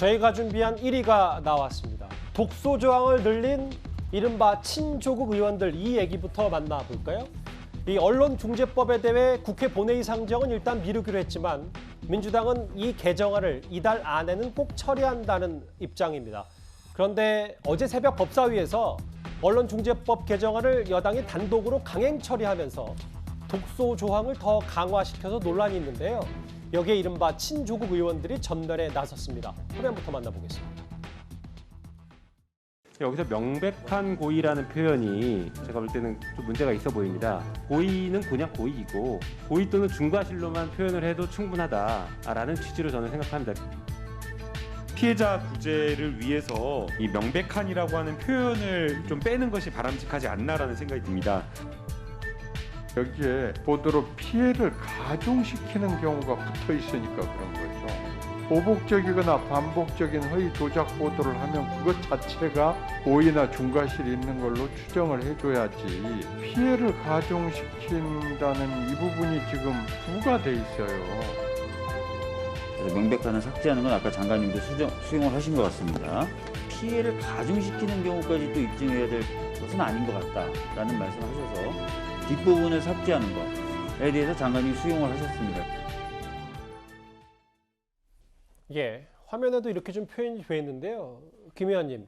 저희가 준비한 1위가 나왔습니다. 독소 조항을 늘린 이른바 친조국 의원들, 이 얘기부터 만나볼까요? 이 언론중재법에 대해 국회 본회의 상정은 일단 미루기로 했지만 민주당은 이 개정안을 이달 안에는 꼭 처리한다는 입장입니다. 그런데 어제 새벽 법사위에서 언론중재법 개정안을 여당이 단독으로 강행 처리하면서 독소 조항을 더 강화시켜서 논란이 있는데요. 여기에 이른바 친조국 의원들이 전면에 나섰습니다. 화면부터 만나보겠습니다. 여기서 명백한 고의라는 표현이 제가 볼 때는 좀 문제가 있어 보입니다. 고의는 그냥 고의이고 고의 또는 중과실로만 표현을 해도 충분하다라는 취지로 저는 생각합니다. 피해자 구제를 위해서 이 명백한이라고 하는 표현을 좀 빼는 것이 바람직하지 않나라는 생각이 듭니다. 여기에 보도로 피해를 가중시키는 경우가 붙어 있으니까 그런 거죠. 보복적이거나 반복적인 허위 조작 보도를 하면 그것 자체가 고의나 중과실이 있는 걸로 추정을 해줘야지 피해를 가중시킨다는 이 부분이 지금 부과돼 있어요. 그래서 명백한을 삭제하는 건 아까 장관님도 수용을 하신 것 같습니다. 피해를 가중시키는 경우까지 또 입증해야 될 것은 아닌 것 같다라는 말씀하셔서 뒷부분을 삭제하는 것에 대해서 장관님 수용을 하셨습니다. 예, 화면에도 이렇게 좀 표현이 돼 있는데요. 김 의원님,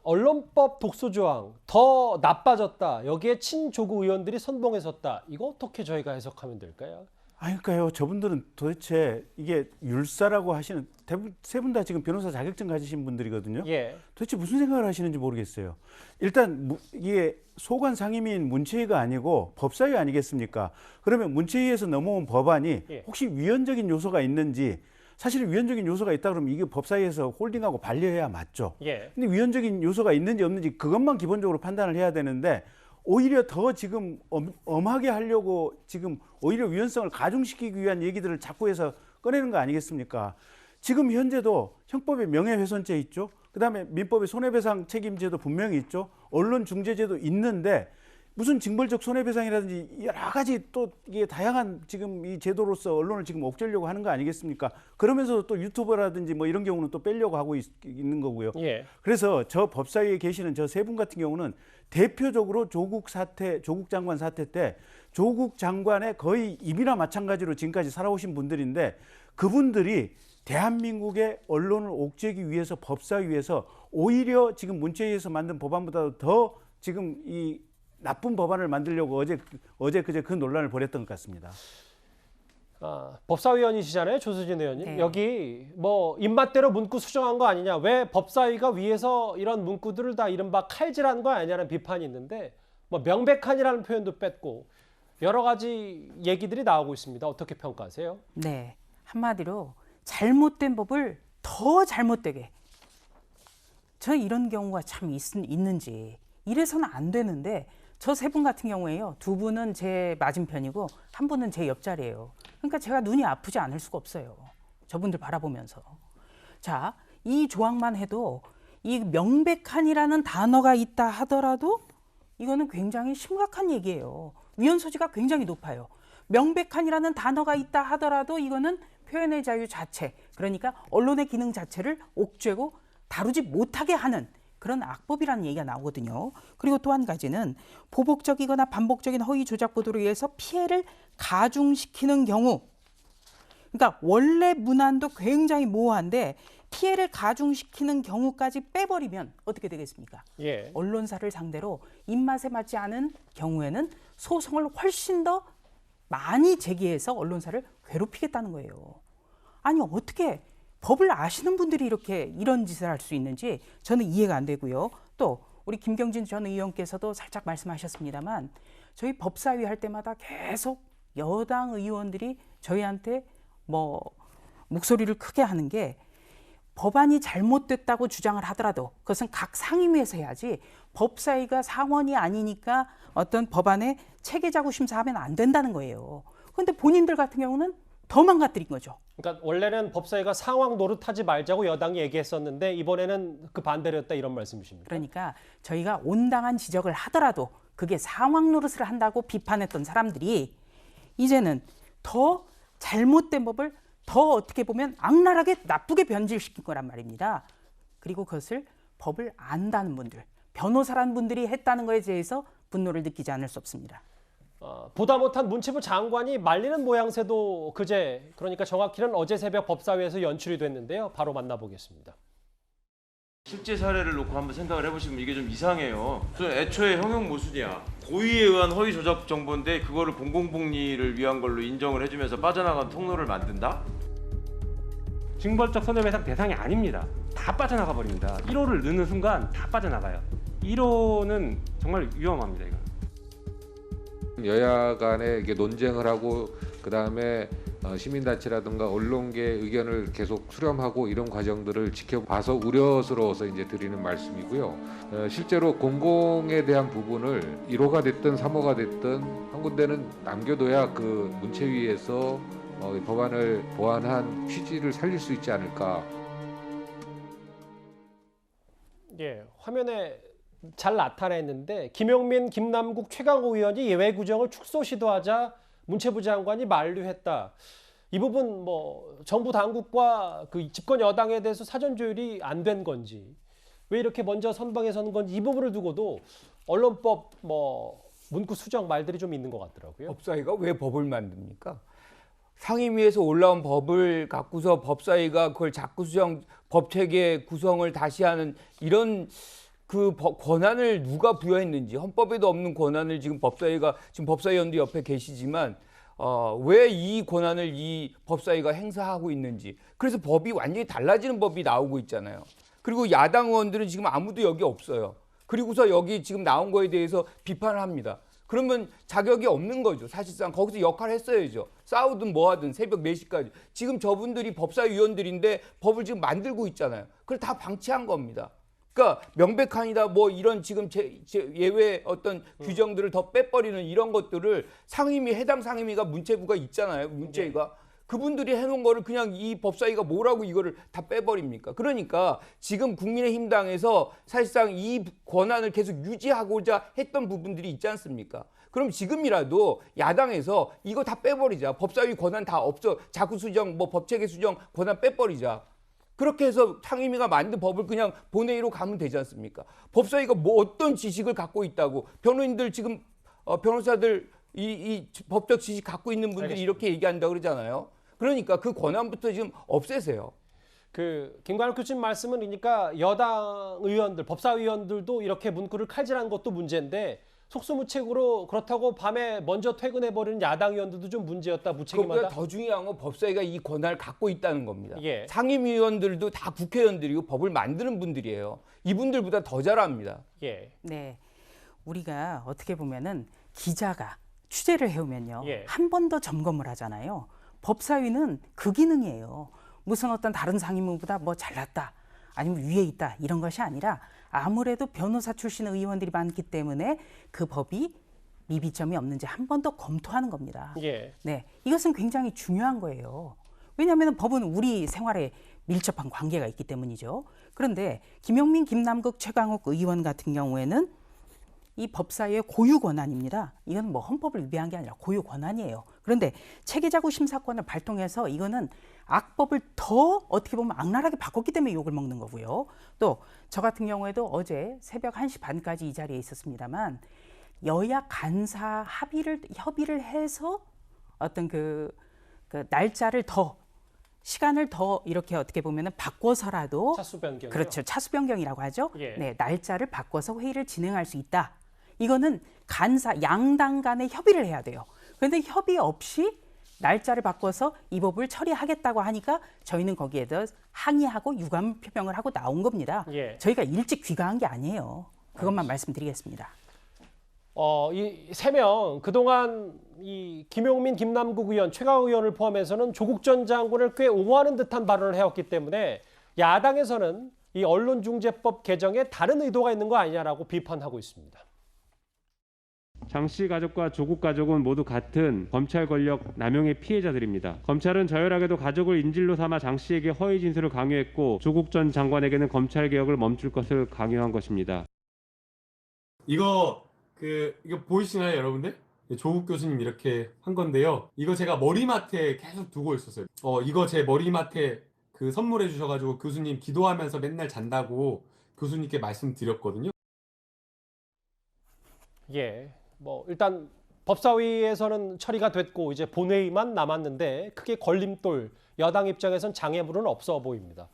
언론법 독소 조항 더 나빠졌다. 여기에 친조국 의원들이 선봉에 섰다. 이거 어떻게 저희가 해석하면 될까요? 그러니까요. 저분들은 도대체 이게 율사라고 하시는 대부분 세 분 다 지금 변호사 자격증 가지신 분들이거든요. 예. 도대체 무슨 생각을 하시는지 모르겠어요. 일단 이게 소관 상임위인 문체위가 아니고 법사위 아니겠습니까? 그러면 문체위에서 넘어온 법안이 혹시 위헌적인 요소가 있는지, 사실 위헌적인 요소가 있다 그러면 이게 법사위에서 홀딩하고 반려해야 맞죠. 예. 근데 위헌적인 요소가 있는지 없는지 그것만 기본적으로 판단을 해야 되는데 오히려 더 지금 엄하게 하려고 지금 오히려 위헌성을 가중시키기 위한 얘기들을 자꾸 해서 꺼내는 거 아니겠습니까? 지금 현재도 형법에 명예훼손죄 있죠. 그다음에 민법에 손해배상 책임제도 분명히 있죠. 언론중재제도 있는데 무슨 징벌적 손해배상이라든지 여러 가지 또 이게 다양한 지금 이 제도로서 언론을 지금 억제하려고 하는 거 아니겠습니까? 그러면서 또 유튜버라든지 뭐 이런 경우는 또 빼려고 하고 있는 거고요. 예. 그래서 저 법사위에 계시는 저 세 분 같은 경우는 대표적으로 조국 장관 사태 때 조국 장관의 거의 입이나 마찬가지로 지금까지 살아오신 분들인데 그분들이 대한민국의 언론을 옥죄기 위해서 법사위에서 오히려 지금 문체위에서 만든 법안보다도 더 지금 이 나쁜 법안을 만들려고 어제 그 논란을 벌였던 것 같습니다. 법사위원이시잖아요, 조수진 의원님. 네. 여기 뭐 입맛대로 문구 수정한 거 아니냐, 왜 법사위가 위에서 이런 문구들을 다 이른바 칼질한 거 아니냐는 비판이 있는데 뭐 명백한이라는 표현도 뺐고 여러 가지 얘기들이 나오고 있습니다. 어떻게 평가하세요? 네, 한마디로 잘못된 법을 더 잘못되게. 저 이런 경우가 참 있는지. 이래서는 안 되는데 저 세 분 같은 경우에요. 두 분은 제 맞은편이고 한 분은 제 옆자리예요. 그러니까 제가 눈이 아프지 않을 수가 없어요. 저분들 바라보면서. 자, 이 조항만 해도 이 명백한이라는 단어가 있다 하더라도 이거는 굉장히 심각한 얘기예요. 위헌 소지가 굉장히 높아요. 명백한이라는 단어가 있다 하더라도 이거는 표현의 자유 자체, 그러니까 언론의 기능 자체를 옥죄고 다루지 못하게 하는 그런 악법이라는 얘기가 나오거든요. 그리고 또 한 가지는 보복적이거나 반복적인 허위 조작 보도로 인해서 피해를 가중시키는 경우, 그러니까 원래 문안도 굉장히 모호한데 피해를 가중시키는 경우까지 빼버리면 어떻게 되겠습니까? 예. 언론사를 상대로 입맛에 맞지 않은 경우에는 소송을 훨씬 더 많이 제기해서 언론사를 괴롭히겠다는 거예요. 아니 어떻게 법을 아시는 분들이 이런 짓을 할 수 있는지 저는 이해가 안 되고요. 또 우리 김경진 전 의원께서도 살짝 말씀하셨습니다만 저희 법사위 할 때마다 계속 여당 의원들이 저희한테 뭐 목소리를 크게 하는 게 법안이 잘못됐다고 주장을 하더라도 그것은 각 상임위에서 해야지 법사위가 상원이 아니니까 어떤 법안에 체계자구 심사하면 안 된다는 거예요. 그런데 본인들 같은 경우는 더 망가뜨린 거죠. 그러니까 원래는 법사위가 상황 노릇하지 말자고 여당이 얘기했었는데 이번에는 그 반대였다, 이런 말씀이십니까? 그러니까 저희가 온당한 지적을 하더라도 그게 상황 노릇을 한다고 비판했던 사람들이 이제는 더 잘못된 법을 더 어떻게 보면 악랄하게 나쁘게 변질시킨 거란 말입니다. 그리고 그것을 법을 안다는 분들, 변호사라는 분들이 했다는 것에 대해서 분노를 느끼지 않을 수 없습니다. 보다 못한 문체부 장관이 말리는 모양새도 그제, 그러니까 정확히는 어제 새벽 법사위에서 연출이 됐는데요. 바로 만나보겠습니다. 실제 사례를 놓고 한번 생각을 해보시면 이게 좀 이상해요. 애초에 형용 모순이야. 고의에 의한 허위 조작 정보인데 그거를 공공복리를 위한 걸로 인정을 해주면서 빠져나간 통로를 만든다? 징벌적 손해배상 대상이 아닙니다. 다 빠져나가 버립니다. 1호를 넣는 순간 다 빠져나가요. 1호는 정말 위험합니다. 이거. 여야 간에 이게 논쟁을 하고 그다음에 시민단체라든가 언론계의 의견을 계속 수렴하고 이런 과정들을 지켜봐서 우려스러워서 이제 드리는 말씀이고요. 실제로 공공에 대한 부분을 1호가 됐든 3호가 됐든 한 군데는 남겨둬야 그 문체위에서 법안을 보완한 취지를 살릴 수 있지 않을까. 예, 화면에 잘 나타냈는데 김용민, 김남국, 최강호 의원이 예외 구정을 축소 시도하자 문체부 장관이 만류했다. 이 부분 뭐 정부 당국과 그 집권 여당에 대해서 사전 조율이 안 된 건지, 왜 이렇게 먼저 선방에 선 건지, 이 부분을 두고도 언론법 뭐 문구 수정 말들이 좀 있는 것 같더라고요. 법사위가 왜 법을 만듭니까? 상임위에서 올라온 법을 갖고서 법사위가 그걸 자꾸 수정, 법체계 구성을 다시 하는 이런 그 권한을 누가 부여했는지, 헌법에도 없는 권한을 지금 법사위가, 지금 법사위원도 옆에 계시지만 왜 이 권한을 이 법사위가 행사하고 있는지, 그래서 법이 완전히 달라지는 법이 나오고 있잖아요. 그리고 야당 의원들은 지금 아무도 여기 없어요. 그리고서 여기 지금 나온 거에 대해서 비판을 합니다. 그러면 자격이 없는 거죠. 사실상 거기서 역할을 했어야죠. 싸우든 뭐하든 새벽 4시까지. 지금 저분들이 법사위원들인데 법을 지금 만들고 있잖아요. 그걸 다 방치한 겁니다. 그러니까 명백한이다 뭐 이런 지금 예외 어떤 규정들을 더 빼버리는 이런 것들을 상임위, 해당 상임위가 문체부가 있잖아요. 문체위가. 그분들이 해놓은 거를 그냥 이 법사위가 뭐라고 이거를 다 빼버립니까? 그러니까 지금 국민의힘 당에서 사실상 이 권한을 계속 유지하고자 했던 부분들이 있지 않습니까? 그럼 지금이라도 야당에서 이거 다 빼버리자. 법사위 권한 다 없어. 자구 수정, 뭐 법체계 수정 권한 빼버리자. 그렇게 해서 상임위가 만든 법을 그냥 본회의로 가면 되지 않습니까? 법사위가 뭐 어떤 지식을 갖고 있다고, 변호인들 지금 변호사들 이 법적 지식 갖고 있는 분들이 알겠습니다. 이렇게 얘기한다고 그러잖아요. 그러니까 그 권한부터 지금 없애세요. 그 김관욱 교수님 말씀은, 그러니까 여당 의원들, 법사위원들도 이렇게 문구를 칼질한 것도 문제인데 속수무책으로 그렇다고 밤에 먼저 퇴근해버리는 야당 의원들도 좀 문제였다, 무책임하다. 그보다 더 중요한 건 법사위가 이 권한을 갖고 있다는 겁니다. 예. 상임위원들도 다 국회의원들이고 법을 만드는 분들이에요. 이분들보다 더 잘합니다. 예. 네, 우리가 어떻게 보면은 기자가 취재를 해오면요, 예. 한 번 더 점검을 하잖아요. 법사위는 그 기능이에요. 무슨 어떤 다른 상임위보다 뭐 잘났다, 아니면 위에 있다, 이런 것이 아니라 아무래도 변호사 출신 의원들이 많기 때문에 그 법이 미비점이 없는지 한 번 더 검토하는 겁니다. 예. 네, 이것은 굉장히 중요한 거예요. 왜냐하면 법은 우리 생활에 밀접한 관계가 있기 때문이죠. 그런데 김용민, 김남국, 최강욱 의원 같은 경우에는 이 법사위의 고유 권한입니다. 이건 뭐 헌법을 위배한 게 아니라 고유 권한이에요. 그런데 체계자구 심사권을 발동해서 이거는 악법을 더 어떻게 보면 악랄하게 바꿨기 때문에 욕을 먹는 거고요. 또 저 같은 경우에도 어제 새벽 1시 반까지 이 자리에 있었습니다만, 여야 간사 협의를 해서 어떤 그 날짜를 더, 시간을 더 이렇게 어떻게 보면은 바꿔서라도, 차수 변경. 그렇죠, 차수 변경이라고 하죠. 예. 네, 날짜를 바꿔서 회의를 진행할 수 있다. 이거는 양당 간의 협의를 해야 돼요. 그런데 협의 없이 날짜를 바꿔서 이 법을 처리하겠다고 하니까 저희는 거기에 대해서 항의하고 유감 표명을 하고 나온 겁니다. 예. 저희가 일찍 귀가한 게 아니에요. 그것만 말씀드리겠습니다. 이 3명 그동안 이 김용민, 김남국 의원, 최강욱 의원을 포함해서는 조국 전 장관을 꽤 옹호하는 듯한 발언을 해왔기 때문에 야당에서는 이 언론중재법 개정에 다른 의도가 있는 거 아니냐라고 비판하고 있습니다. 장 씨 가족과 조국 가족은 모두 같은 검찰 권력 남용의 피해자들입니다. 검찰은 저열하게도 가족을 인질로 삼아 장 씨에게 허위 진술을 강요했고 조국 전 장관에게는 검찰 개혁을 멈출 것을 강요한 것입니다. 이거 보이시나요, 여러분들? 조국 교수님 이렇게 한 건데요. 이거 제가 머리맡에 계속 두고 있었어요. 이거 제 머리맡에 그 선물해 주셔가지고 교수님 기도하면서 맨날 잔다고 교수님께 말씀드렸거든요. 예, 뭐 일단 법사위에서는 처리가 됐고 이제 본회의만 남았는데 크게 걸림돌, 여당 입장에선 장애물은 없어 보입니다.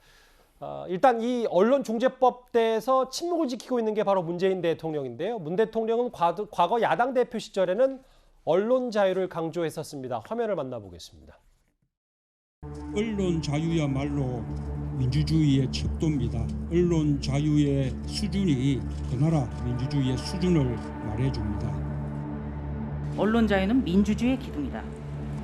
일단 이 언론중재법대에서 침묵을 지키고 있는 게 바로 문재인 대통령인데요. 문 대통령은 과거 야당 대표 시절에는 언론 자유를 강조했었습니다. 화면을 만나보겠습니다. 언론 자유야말로 민주주의의 척도입니다. 언론 자유의 수준이 그 나라 민주주의의 수준을 말해줍니다. 언론 자유는 민주주의의 기둥이다.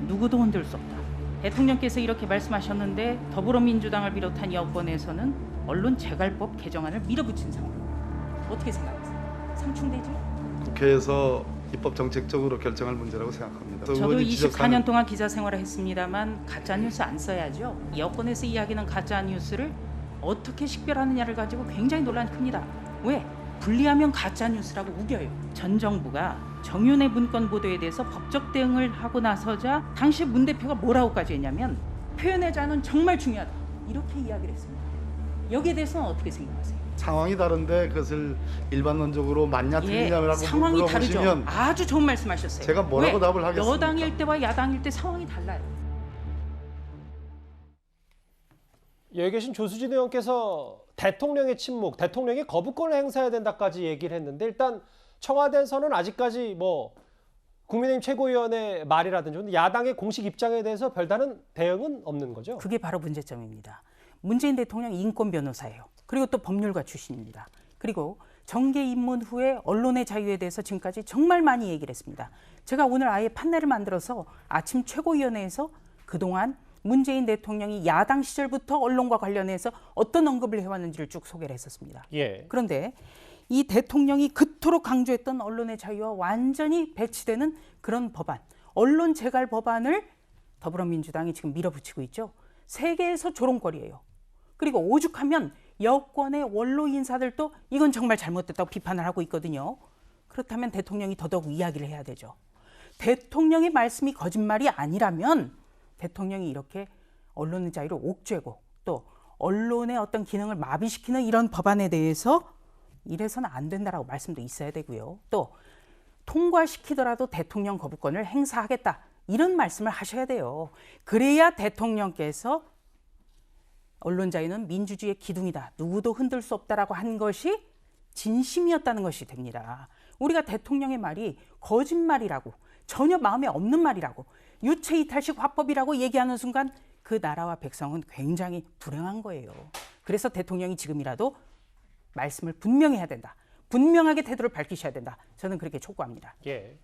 누구도 흔들 수 없다. 대통령께서 이렇게 말씀하셨는데 더불어민주당을 비롯한 여권에서는 언론 재갈법 개정안을 밀어붙인 상황입니다. 어떻게 생각하세요? 상충되죠? 국회에서 입법 정책적으로 결정할 문제라고 생각합니다. 저도 24년 동안 기자 생활을 했습니다만 가짜 뉴스 안 써야죠. 여권에서 이야기하는 가짜 뉴스를 어떻게 식별하느냐를 가지고 굉장히 논란이 큽니다. 왜? 분리하면 가짜 뉴스라고 우겨요. 전 정부가 정윤회 문건 보도에 대해서 법적 대응을 하고 나서자 당시 문 대표가 뭐라고까지 했냐면 표현의 자유는 정말 중요하다. 이렇게 이야기를 했습니다. 여기에 대해서는 어떻게 생각하세요? 상황이 다른데 그것을 일반론적으로 맞냐 틀리냐라고 상황이 다르죠. 물어보시면 아주 좋은 말씀하셨어요. 제가 뭐라고 왜? 답을 하겠습니까? 여당일 때와 야당일 때 상황이 달라요. 여기 계신 조수진 의원께서 대통령의 침묵, 대통령이 거부권을 행사해야 된다까지 얘기를 했는데 일단 청와대에서는 아직까지 뭐 국민의힘 최고위원의 말이라든지 야당의 공식 입장에 대해서 별다른 대응은 없는 거죠? 그게 바로 문제점입니다. 문재인 대통령 인권 변호사예요. 그리고 또 법률가 출신입니다. 그리고 정계 입문 후에 언론의 자유에 대해서 지금까지 정말 많이 얘기를 했습니다. 제가 오늘 아예 판넬을 만들어서 아침 최고위원회에서 그동안 문재인 대통령이 야당 시절부터 언론과 관련해서 어떤 언급을 해왔는지를 쭉 소개를 했었습니다. 예. 그런데 이 대통령이 그토록 강조했던 언론의 자유와 완전히 배치되는 그런 법안, 언론 재갈 법안을 더불어민주당이 지금 밀어붙이고 있죠. 세계에서 조롱거리예요. 그리고 오죽하면 여권의 원로 인사들도 이건 정말 잘못됐다고 비판을 하고 있거든요. 그렇다면 대통령이 더더욱 이야기를 해야 되죠. 대통령의 말씀이 거짓말이 아니라면 대통령이 이렇게 언론의 자유를 옥죄고 또 언론의 어떤 기능을 마비시키는 이런 법안에 대해서 이래서는 안 된다라고 말씀도 있어야 되고요. 또 통과시키더라도 대통령 거부권을 행사하겠다. 이런 말씀을 하셔야 돼요. 그래야 대통령께서 언론 자유는 민주주의의 기둥이다. 누구도 흔들 수 없다라고 한 것이 진심이었다는 것이 됩니다. 우리가 대통령의 말이 거짓말이라고 전혀 마음에 없는 말이라고 유체이탈식 화법이라고 얘기하는 순간 그 나라와 백성은 굉장히 불행한 거예요. 그래서 대통령이 지금이라도 말씀을 분명히 해야 된다. 분명하게 태도를 밝히셔야 된다. 저는 그렇게 촉구합니다. 예.